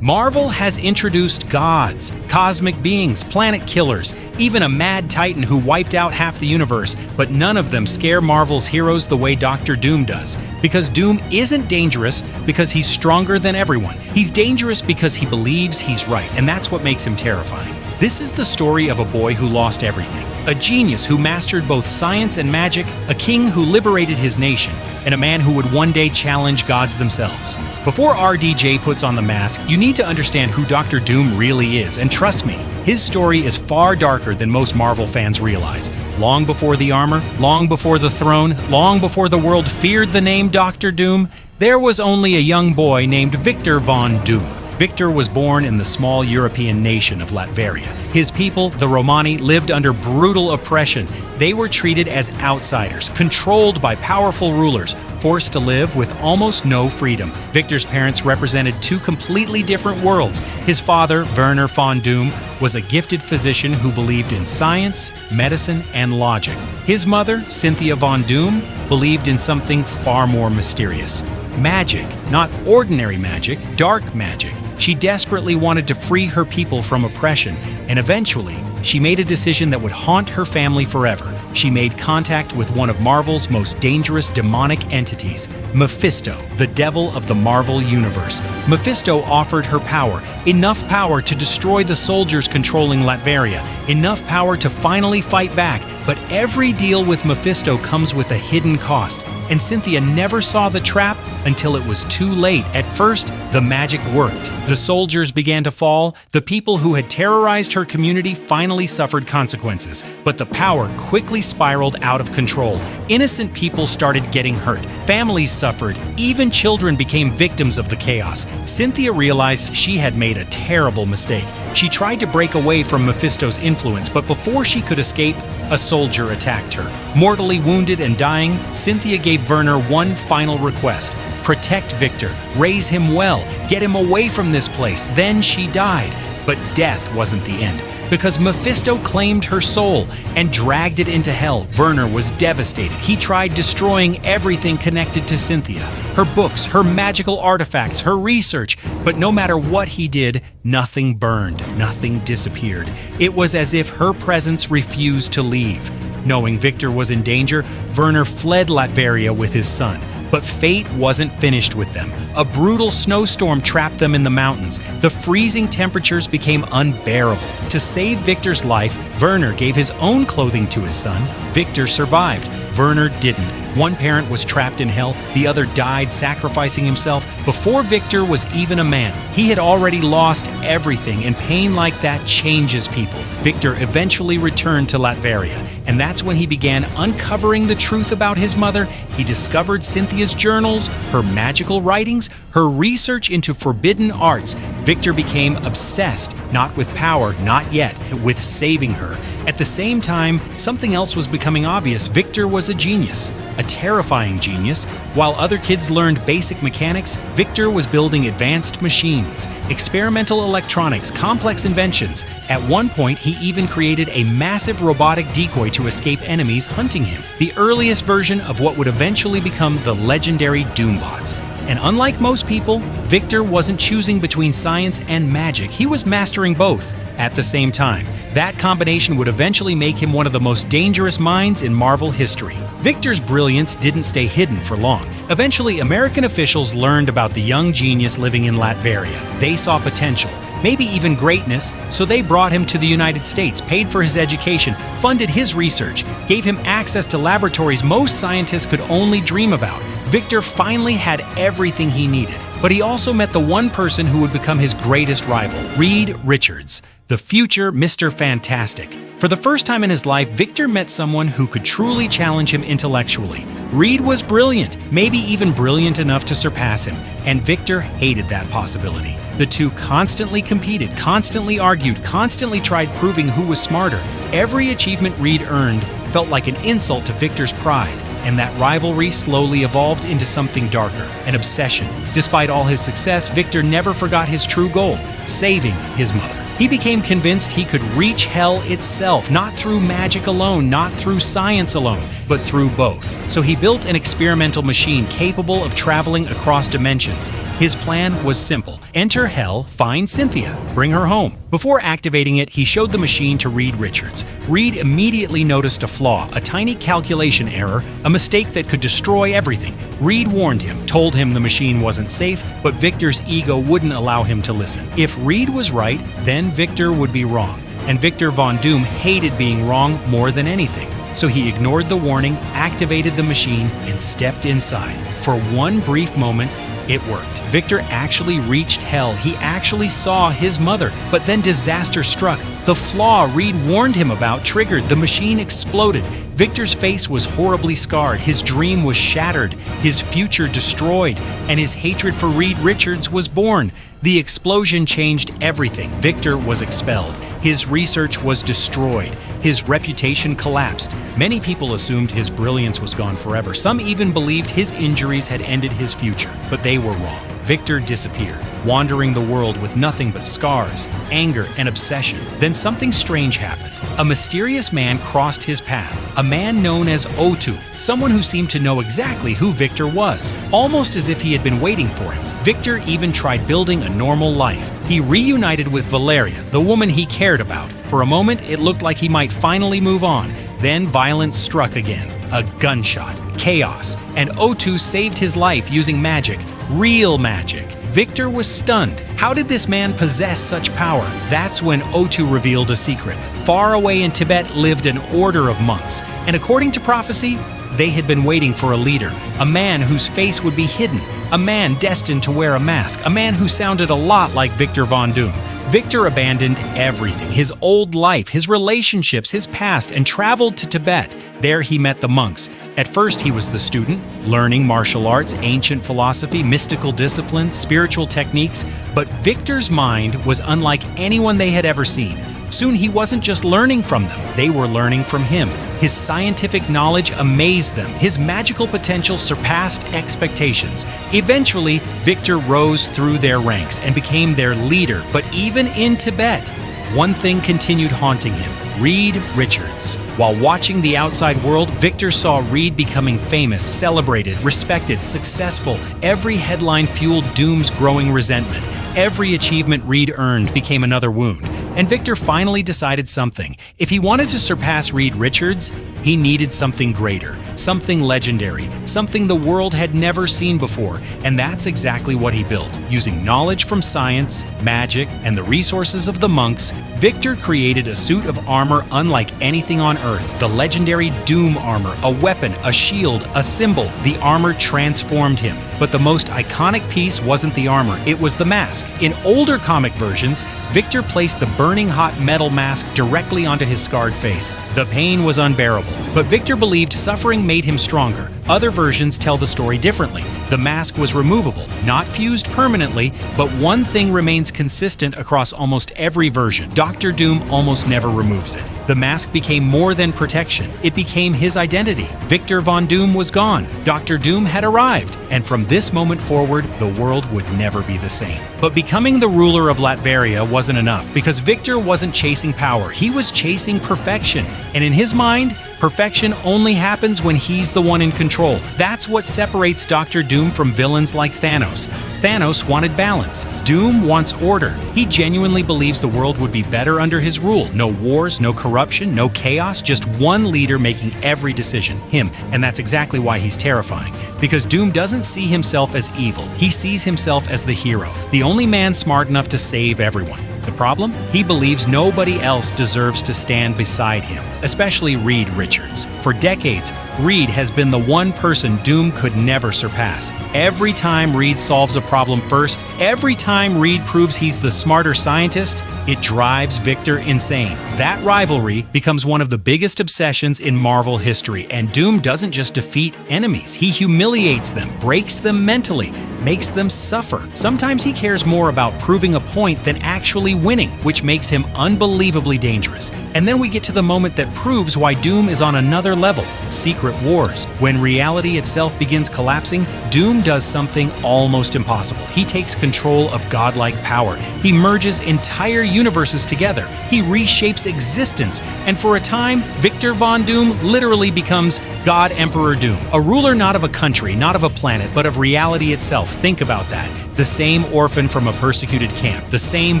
Marvel has introduced gods, cosmic beings, planet killers, even a mad titan who wiped out half the universe, but none of them scare Marvel's heroes the way Doctor Doom does. Because Doom isn't dangerous because he's stronger than everyone. He's dangerous because he believes he's right, and that's what makes him terrifying. This is the story of a boy who lost everything, a genius who mastered both science and magic, a king who liberated his nation, and a man who would one day challenge gods themselves. Before RDJ puts on the mask, you need to understand who Doctor Doom really is, and trust me, his story is far darker than most Marvel fans realize. Long before the armor, long before the throne, long before the world feared the name Doctor Doom, there was only a young boy named Victor von Doom. Victor was born in the small European nation of Latveria. His people, the Romani, lived under brutal oppression. They were treated as outsiders, controlled by powerful rulers, forced to live with almost no freedom. Victor's parents represented two completely different worlds. His father, Werner von Doom, was a gifted physician who believed in science, medicine, and logic. His mother, Cynthia von Doom, believed in something far more mysterious. Magic, not ordinary magic, dark magic. She desperately wanted to free her people from oppression, and eventually, she made a decision that would haunt her family forever. She made contact with one of Marvel's most dangerous demonic entities, Mephisto, the devil of the Marvel Universe. Mephisto offered her power, enough power to destroy the soldiers controlling Latveria, enough power to finally fight back, but every deal with Mephisto comes with a hidden cost, and Cynthia never saw the trap until it was too late. At first, the magic worked. The soldiers began to fall, the people who had terrorized her community finally suffered consequences, but the power quickly spiraled out of control. Innocent people started getting hurt, families suffered, even children became victims of the chaos. Cynthia realized she had made a terrible mistake. She tried to break away from Mephisto's influence, but before she could escape, a soldier attacked her. Mortally wounded and dying, Cynthia gave Werner one final request: protect Victor, raise him well, get him away from this place. Then she died. But death wasn't the end, because Mephisto claimed her soul and dragged it into hell. Werner was devastated. He tried destroying everything connected to Cynthia, her books, her magical artifacts, her research. But no matter what he did, nothing burned, nothing disappeared. It was as if her presence refused to leave. Knowing Victor was in danger, Werner fled Latveria with his son. But fate wasn't finished with them. A brutal snowstorm trapped them in the mountains. The freezing temperatures became unbearable. To save Victor's life, Werner gave his own clothing to his son. Victor survived. Werner didn't. One parent was trapped in hell, the other died sacrificing himself before Victor was even a man. He had already lost everything, and pain like that changes people. Victor eventually returned to Latveria, and that's when he began uncovering the truth about his mother. He discovered Cynthia's journals, her magical writings, her research into forbidden arts. Victor became obsessed, not with power, not yet, with saving her. At the same time, something else was becoming obvious. Victor was a genius, a terrifying genius. While other kids learned basic mechanics, Victor was building advanced machines, experimental electronics, complex inventions. At one point, he even created a massive robotic decoy to escape enemies hunting him, the earliest version of what would eventually become the legendary Doombots. And unlike most people, Victor wasn't choosing between science and magic. He was mastering both at the same time. That combination would eventually make him one of the most dangerous minds in Marvel history. Victor's brilliance didn't stay hidden for long. Eventually, American officials learned about the young genius living in Latveria. They saw potential, maybe even greatness, so they brought him to the United States, paid for his education, funded his research, gave him access to laboratories most scientists could only dream about. Victor finally had everything he needed, but he also met the one person who would become his greatest rival, Reed Richards, the future Mr. Fantastic. For the first time in his life, Victor met someone who could truly challenge him intellectually. Reed was brilliant, maybe even brilliant enough to surpass him, and Victor hated that possibility. The two constantly competed, constantly argued, constantly tried proving who was smarter. Every achievement Reed earned felt like an insult to Victor's pride, and that rivalry slowly evolved into something darker, an obsession. Despite all his success, Victor never forgot his true goal, saving his mother. He became convinced he could reach hell itself, not through magic alone, not through science alone, but through both. So he built an experimental machine capable of traveling across dimensions. His plan was simple. Enter Hell, find Cynthia, bring her home. Before activating it, he showed the machine to Reed Richards. Reed immediately noticed a flaw, a tiny calculation error, a mistake that could destroy everything. Reed warned him, told him the machine wasn't safe, but Victor's ego wouldn't allow him to listen. If Reed was right, then Victor would be wrong. And Victor Von Doom hated being wrong more than anything. So he ignored the warning, activated the machine, and stepped inside. For one brief moment, it worked. Victor actually reached Hell. He actually saw his mother. But then disaster struck. The flaw Reed warned him about triggered. The machine exploded. Victor's face was horribly scarred. His dream was shattered. His future destroyed. And his hatred for Reed Richards was born. The explosion changed everything. Victor was expelled. His research was destroyed. His reputation collapsed. Many people assumed his brilliance was gone forever. Some even believed his injuries had ended his future. But they were wrong. Victor disappeared, wandering the world with nothing but scars, anger, and obsession. Then something strange happened. A mysterious man crossed his path, a man known as O2, someone who seemed to know exactly who Victor was, almost as if he had been waiting for him. Victor even tried building a normal life. He reunited with Valeria, the woman he cared about. For a moment, it looked like he might finally move on. Then violence struck again. A gunshot, chaos, and O2 saved his life using magic. Real magic. Victor was stunned. How did this man possess such power? That's when O2 revealed a secret. Far away in Tibet lived an order of monks, and according to prophecy, they had been waiting for a leader, a man whose face would be hidden, a man destined to wear a mask, a man who sounded a lot like Victor Von Doom. Victor abandoned everything, his old life, his relationships, his past, and traveled to Tibet. There he met the monks. At first he was the student, learning martial arts, ancient philosophy, mystical disciplines, spiritual techniques, but Victor's mind was unlike anyone they had ever seen. Soon he wasn't just learning from them, they were learning from him. His scientific knowledge amazed them. His magical potential surpassed expectations. Eventually, Victor rose through their ranks and became their leader. But even in Tibet, one thing continued haunting him: Reed Richards. While watching the outside world, Victor saw Reed becoming famous, celebrated, respected, successful. Every headline fueled Doom's growing resentment. Every achievement Reed earned became another wound. And Victor finally decided something. If he wanted to surpass Reed Richards, he needed something greater, something legendary, something the world had never seen before. And that's exactly what he built. Using knowledge from science, magic, and the resources of the monks, Victor created a suit of armor unlike anything on Earth. The legendary Doom armor, a weapon, a shield, a symbol. The armor transformed him. But the most iconic piece wasn't the armor, it was the mask. In older comic versions, Victor placed the burning hot metal mask directly onto his scarred face. The pain was unbearable, but Victor believed suffering made him stronger. Other versions tell the story differently. The mask was removable, not fused permanently, but one thing remains consistent across almost every version. Doctor Doom almost never removes it. The mask became more than protection. It became his identity. Victor Von Doom was gone. Doctor Doom had arrived. And from this moment forward, the world would never be the same. But becoming the ruler of Latveria wasn't enough, because Victor wasn't chasing power. He was chasing perfection. And in his mind, perfection only happens when he's the one in control. That's what separates Doctor Doom from villains like Thanos. Thanos wanted balance. Doom wants order. He genuinely believes the world would be better under his rule. No wars, no corruption, no chaos, just one leader making every decision, him. And that's exactly why he's terrifying. Because Doom doesn't see himself as evil. He sees himself as the hero, the only man smart enough to save everyone. The problem? He believes nobody else deserves to stand beside him, especially Reed Richards. For decades, Reed has been the one person Doom could never surpass. Every time Reed solves a problem first, every time Reed proves he's the smarter scientist, it drives Victor insane. That rivalry becomes one of the biggest obsessions in Marvel history, and Doom doesn't just defeat enemies, he humiliates them, breaks them mentally, makes them suffer. Sometimes he cares more about proving a point than actually winning, which makes him unbelievably dangerous. And then we get to the moment that proves why Doom is on another level: Secret Wars. When reality itself begins collapsing, Doom does something almost impossible. He takes control of godlike power. He merges entire universes together. He reshapes existence. And for a time, Victor Von Doom literally becomes God Emperor Doom. A ruler not of a country, not of a planet, but of reality itself. Think about that. The same orphan from a persecuted camp, the same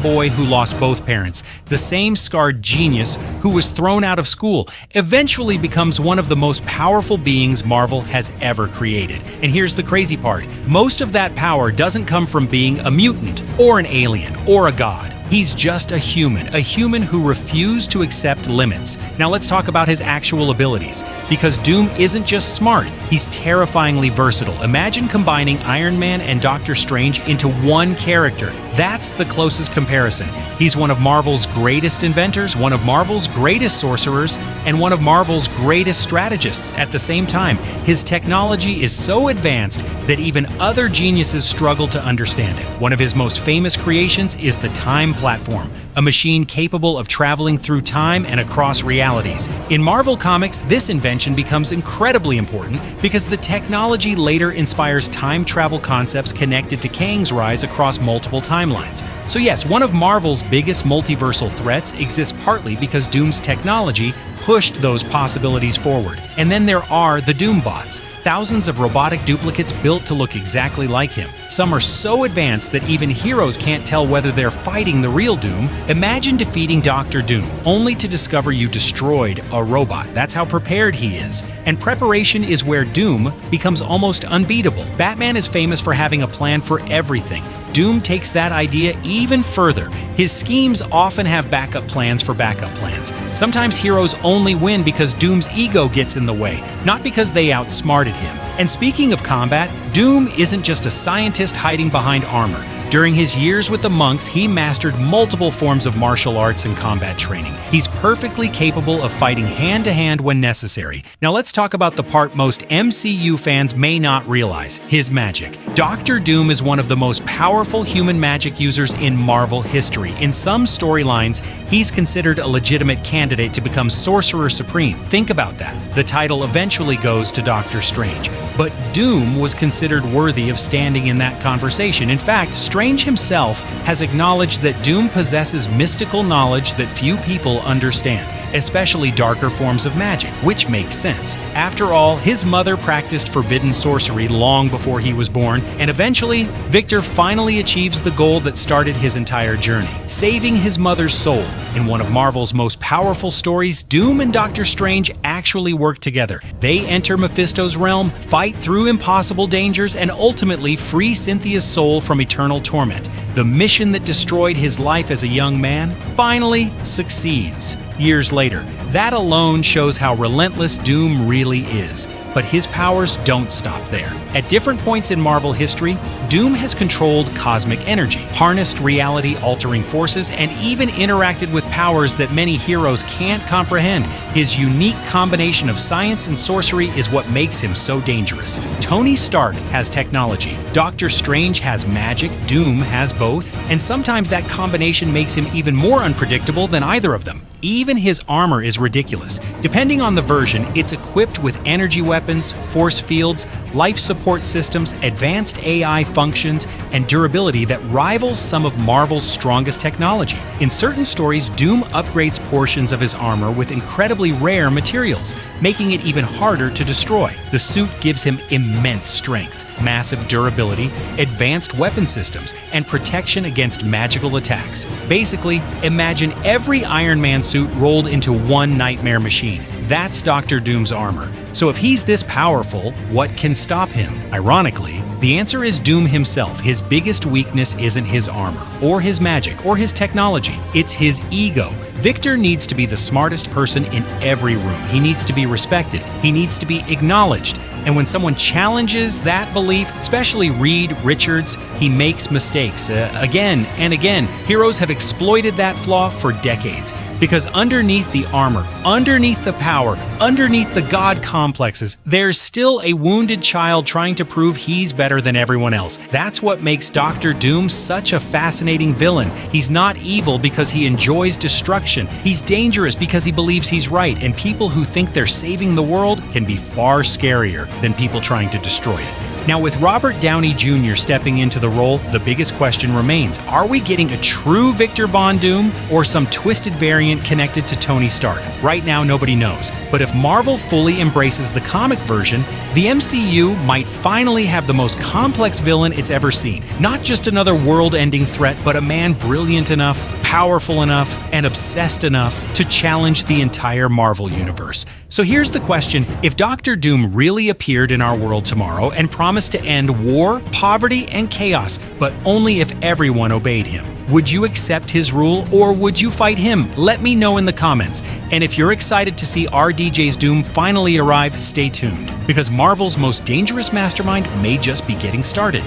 boy who lost both parents, the same scarred genius who was thrown out of school, eventually becomes one of the most powerful beings Marvel has ever created. And here's the crazy part. Most of that power doesn't come from being a mutant, or an alien, or a god. He's just a human who refused to accept limits. Now let's talk about his actual abilities. Because Doom isn't just smart, he's terrifyingly versatile. Imagine combining Iron Man and Doctor Strange into one character. That's the closest comparison. He's one of Marvel's greatest inventors, one of Marvel's greatest sorcerers, and one of Marvel's greatest strategists at the same time. His technology is so advanced that even other geniuses struggle to understand it. One of his most famous creations is the Time Platform, a machine capable of traveling through time and across realities. In Marvel Comics, this invention becomes incredibly important because the technology later inspires time travel concepts connected to Kang's rise across multiple timelines. So yes, one of Marvel's biggest multiversal threats exists partly because Doom's technology pushed those possibilities forward. And then there are the Doom bots. Thousands of robotic duplicates built to look exactly like him. Some are so advanced that even heroes can't tell whether they're fighting the real Doom. Imagine defeating Doctor Doom, only to discover you destroyed a robot. That's how prepared he is. And preparation is where Doom becomes almost unbeatable. Batman is famous for having a plan for everything. Doom takes that idea even further. His schemes often have backup plans for backup plans. Sometimes heroes only win because Doom's ego gets in the way, not because they outsmarted him. And speaking of combat, Doom isn't just a scientist hiding behind armor. During his years with the monks, he mastered multiple forms of martial arts and combat training. He's perfectly capable of fighting hand-to-hand when necessary. Now let's talk about the part most MCU fans may not realize, his magic. Doctor Doom is one of the most powerful human magic users in Marvel history. In some storylines, he's considered a legitimate candidate to become Sorcerer Supreme. Think about that. The title eventually goes to Doctor Strange. But Doom was considered worthy of standing in that conversation. In fact, Strange himself has acknowledged that Doom possesses mystical knowledge that few people understand, especially darker forms of magic, which makes sense. After all, his mother practiced forbidden sorcery long before he was born, and eventually, Victor finally achieves the goal that started his entire journey, saving his mother's soul. In one of Marvel's most powerful stories, Doom and Doctor Strange actually work together. They enter Mephisto's realm, fight through impossible dangers, and ultimately free Cynthia's soul from eternal torment. The mission that destroyed his life as a young man finally succeeds. Years later, that alone shows how relentless Doom really is. But his powers don't stop there. At different points in Marvel history, Doom has controlled cosmic energy, harnessed reality-altering forces, and even interacted with powers that many heroes can't comprehend. His unique combination of science and sorcery is what makes him so dangerous. Tony Stark has technology, Doctor Strange has magic, Doom has both, and sometimes that combination makes him even more unpredictable than either of them. Even his armor is ridiculous. Depending on the version, it's equipped with energy weapons, force fields, life support systems, advanced AI functions, and durability that rivals some of Marvel's strongest technology. In certain stories, Doom upgrades portions of his armor with incredibly rare materials, making it even harder to destroy. The suit gives him immense strength, massive durability, advanced weapon systems, and protection against magical attacks. Basically, imagine every Iron Man suit rolled into one nightmare machine. That's Doctor Doom's armor. So if he's this powerful, what can stop him? Ironically, the answer is Doom himself. His biggest weakness isn't his armor, or his magic, or his technology. It's his ego. Victor needs to be the smartest person in every room. He needs to be respected. He needs to be acknowledged. And when someone challenges that belief, especially Reed Richards, he makes mistakes again and again. Heroes have exploited that flaw for decades. Because underneath the armor, underneath the power, underneath the god complexes, there's still a wounded child trying to prove he's better than everyone else. That's what makes Doctor Doom such a fascinating villain. He's not evil because he enjoys destruction. He's dangerous because he believes he's right, and people who think they're saving the world can be far scarier than people trying to destroy it. Now, with Robert Downey Jr. stepping into the role, the biggest question remains: are we getting a true Victor Von Doom or some twisted variant connected to Tony Stark? Right now, nobody knows. But if Marvel fully embraces the comic version, the MCU might finally have the most complex villain it's ever seen. Not just another world-ending threat, but a man brilliant enough, powerful enough, and obsessed enough to challenge the entire Marvel universe. So here's the question: if Doctor Doom really appeared in our world tomorrow and promised to end war, poverty, and chaos, but only if everyone obeyed him, would you accept his rule or would you fight him? Let me know in the comments. And if you're excited to see RDJ's Doom finally arrive, stay tuned, because Marvel's most dangerous mastermind may just be getting started.